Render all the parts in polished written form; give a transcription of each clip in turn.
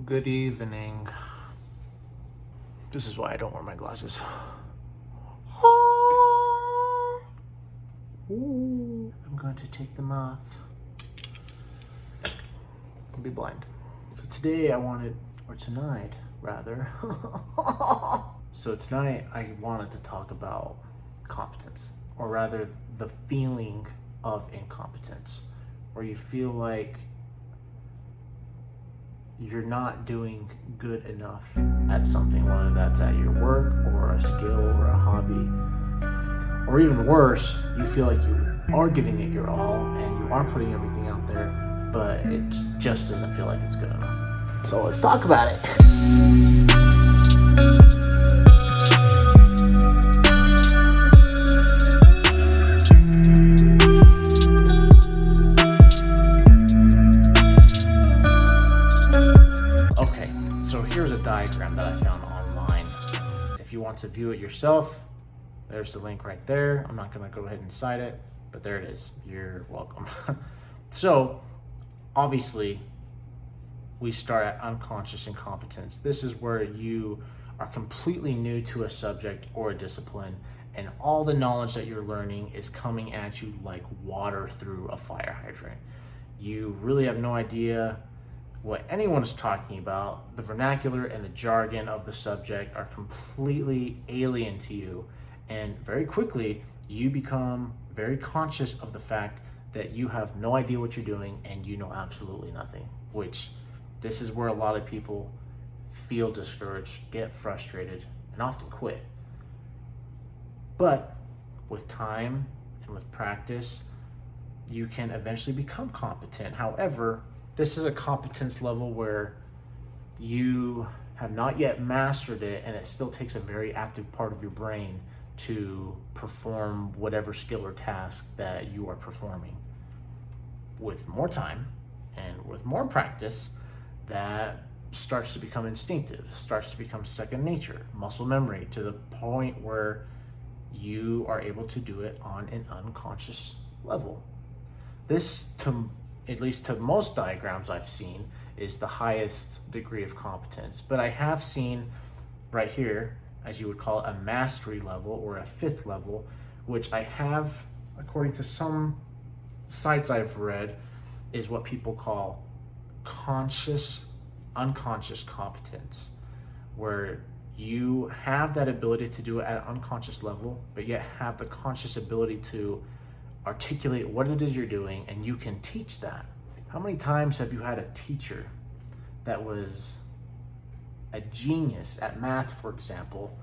Good evening. This is why I don't wear my glasses. Ooh, I'm going to take them off. I'll be blind. So tonight I wanted to talk about competence, or rather the feeling of incompetence, where you feel like you're not doing good enough at something, whether that's at your work or a skill or a hobby, or even worse, you feel like you are giving it your all and you are putting everything out there, but it just doesn't feel like it's good enough. So let's talk about it. Okay, so here's a diagram that I found online. If you want to view it yourself, there's the link right there. I'm not going to go ahead and cite it, but there it is. You're welcome. So, obviously, we start at unconscious incompetence. This is where you are completely new to a subject or a discipline, and all the knowledge that you're learning is coming at you like water through a fire hydrant. You really have no idea what anyone is talking about. The vernacular and the jargon of the subject are completely alien to you. And very quickly, you become very conscious of the fact that you have no idea what you're doing and you know absolutely nothing, which this is where a lot of people feel discouraged, get frustrated, and often quit. But with time and with practice, you can eventually become competent. However, this is a competence level where you have not yet mastered it, and it still takes a very active part of your brain to perform whatever skill or task that you are performing. With more time and with more practice, that starts to become instinctive, starts to become second nature, muscle memory, to the point where you are able to do it on an unconscious level. This, at least to most diagrams I've seen, is the highest degree of competence. But I have seen right here, as you would call it, a mastery level or a fifth level, which I have, according to some sites I've read, is what people call unconscious competence, where you have that ability to do it at an unconscious level, but yet have the conscious ability to articulate what it is you're doing, and you can teach that. How many times have you had a teacher that was a genius at math, for example,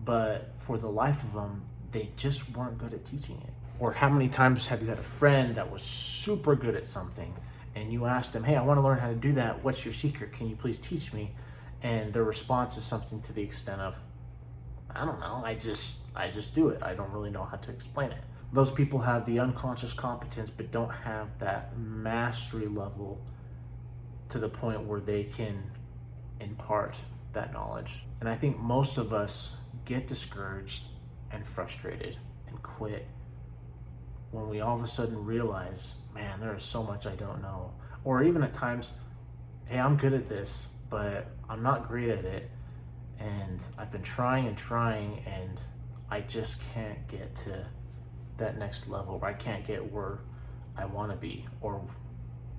but for the life of them, they just weren't good at teaching it? Or how many times have you had a friend that was super good at something and you asked them, hey, I want to learn how to do that. What's your secret? Can you please teach me? And their response is something to the extent of, I don't know, I just do it. I don't really know how to explain it. Those people have the unconscious competence, but don't have that mastery level to the point where they can impart that knowledge. And I think most of us get discouraged and frustrated and quit when we all of a sudden realize, man, there is so much I don't know. Or even at times, hey, I'm good at this, but I'm not great at it. And I've been trying and I just can't get to that next level, or I can't get where I want to be, or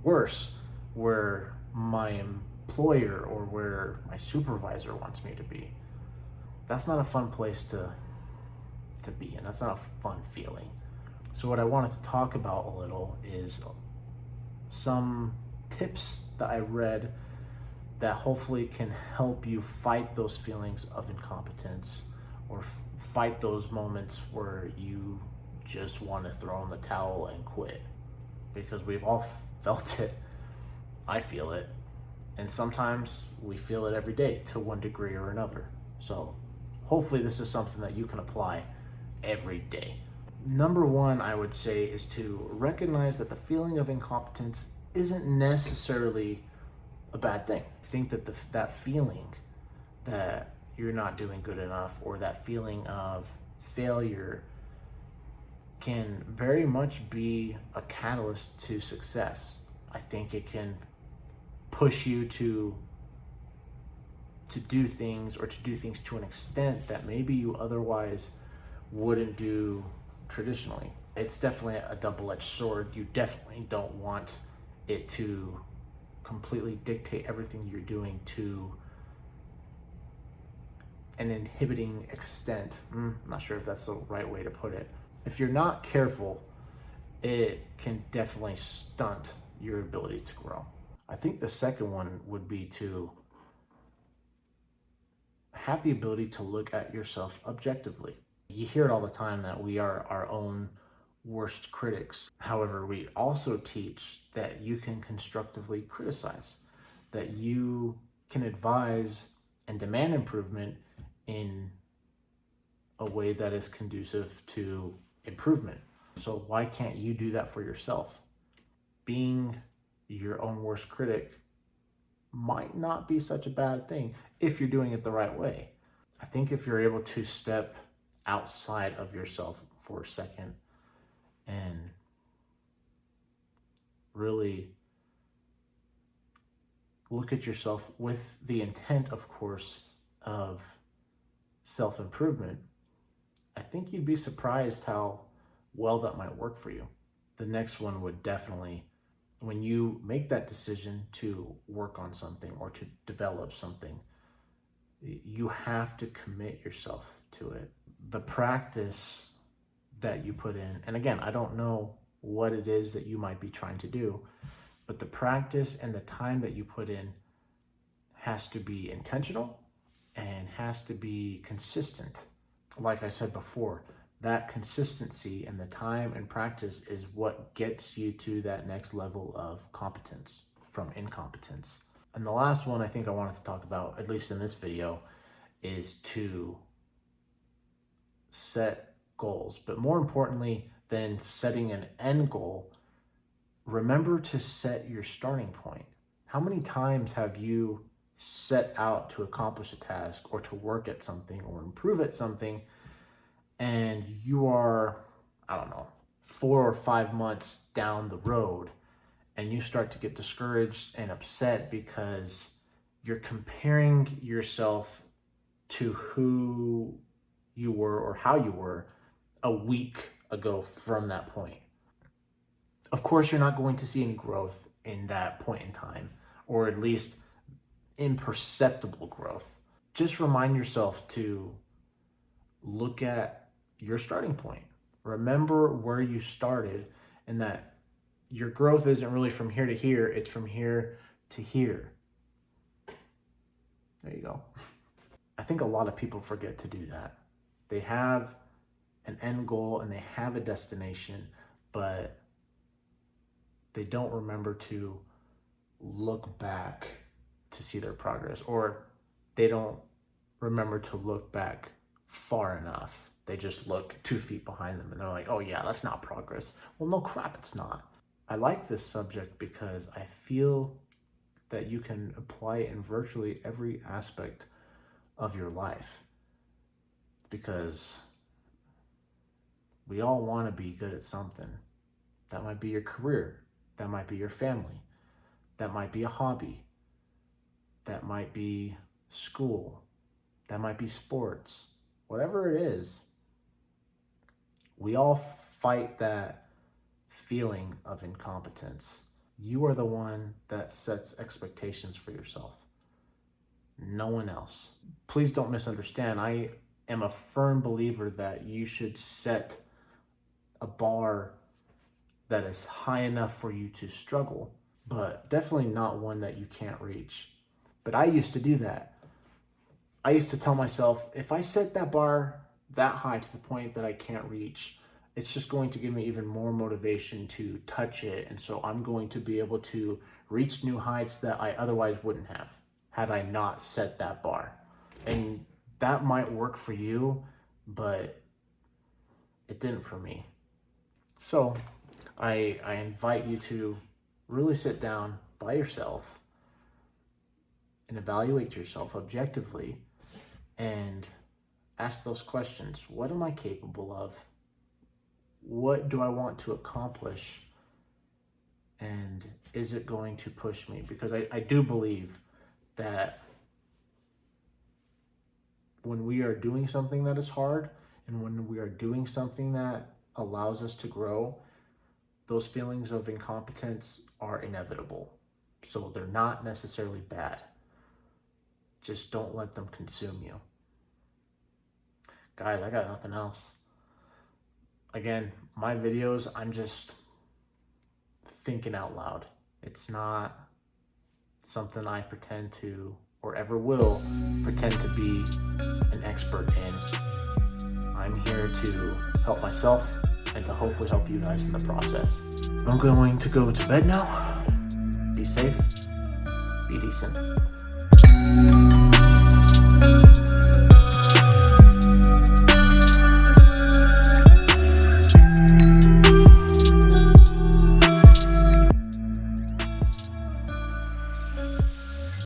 worse, where my employer or where my supervisor wants me to be. That's not a fun place to be in. That's not a fun feeling. So what I wanted to talk about a little is some tips that I read that hopefully can help you fight those feelings of incompetence, or fight those moments where you just want to throw in the towel and quit, because we've all felt it. I feel it, and sometimes we feel it every day to one degree or another. So hopefully this is something that you can apply every day. Number one, I would say, is to recognize that the feeling of incompetence isn't necessarily a bad thing. I think that that feeling that you're not doing good enough, or that feeling of failure, can very much be a catalyst to success. I think it can push you to do things, or to do things to an extent that maybe you otherwise wouldn't do traditionally. It's definitely a double-edged sword. You definitely don't want it to completely dictate everything you're doing to an inhibiting extent. I'm not sure if that's the right way to put it. If you're not careful, it can definitely stunt your ability to grow. I think the second one would be to have the ability to look at yourself objectively. You hear it all the time that we are our own worst critics. However, we also teach that you can constructively criticize, that you can advise and demand improvement in a way that is conducive to improvement. So why can't you do that for yourself? Being your own worst critic might not be such a bad thing if you're doing it the right way. I think if you're able to step outside of yourself for a second and really look at yourself with the intent, of course, of self-improvement, I think you'd be surprised how well that might work for you. The next one would definitely, when you make that decision to work on something or to develop something, you have to commit yourself to it. The practice that you put in, and again, I don't know what it is that you might be trying to do, but the practice and the time that you put in has to be intentional and has to be consistent. Like I said before, that consistency and the time and practice is what gets you to that next level of competence from incompetence. And the last one I think I wanted to talk about, at least in this video, is to set goals. But more importantly than setting an end goal, remember to set your starting point. How many times have you set out to accomplish a task or to work at something or improve at something, and you are, 4 or 5 months down the road, and you start to get discouraged and upset because you're comparing yourself to who you were or how you were a week ago from that point. Of course, you're not going to see any growth in that point in time, or at least imperceptible growth. Just remind yourself to look at your starting point. Remember where you started, and that your growth isn't really from here to here, it's from here to here. There you go. I think a lot of people forget to do that. They have an end goal and they have a destination, but they don't remember to look back to see their progress, or they don't remember to look back far enough. They just look 2 feet behind them and they're like, oh yeah, that's not progress. Well, no crap, it's not. I like this subject because I feel that you can apply it in virtually every aspect of your life, because we all want to be good at something. That might be your career, that might be your family, that might be a hobby, that might be school, that might be sports, whatever it is. We all fight that feeling of incompetence. You are the one that sets expectations for yourself, no one else. Please don't misunderstand. I am a firm believer that you should set a bar that is high enough for you to struggle, but definitely not one that you can't reach. But I used to do that. I used to tell myself, if I set that bar that high to the point that I can't reach, it's just going to give me even more motivation to touch it. And so I'm going to be able to reach new heights that I otherwise wouldn't have had I not set that bar. And that might work for you, but it didn't for me. So I invite you to really sit down by yourself and evaluate yourself objectively and ask those questions. What am I capable of? What do I want to accomplish? And is it going to push me? Because I do believe that when we are doing something that is hard and when we are doing something that allows us to grow, those feelings of incompetence are inevitable. So they're not necessarily bad. Just don't let them consume you. Guys, I got nothing else. Again, my videos, I'm just thinking out loud. It's not something I pretend to or ever will pretend to be an expert in. I'm here to help myself and to hopefully help you guys in the process. I'm going to go to bed now. Be safe. Be decent.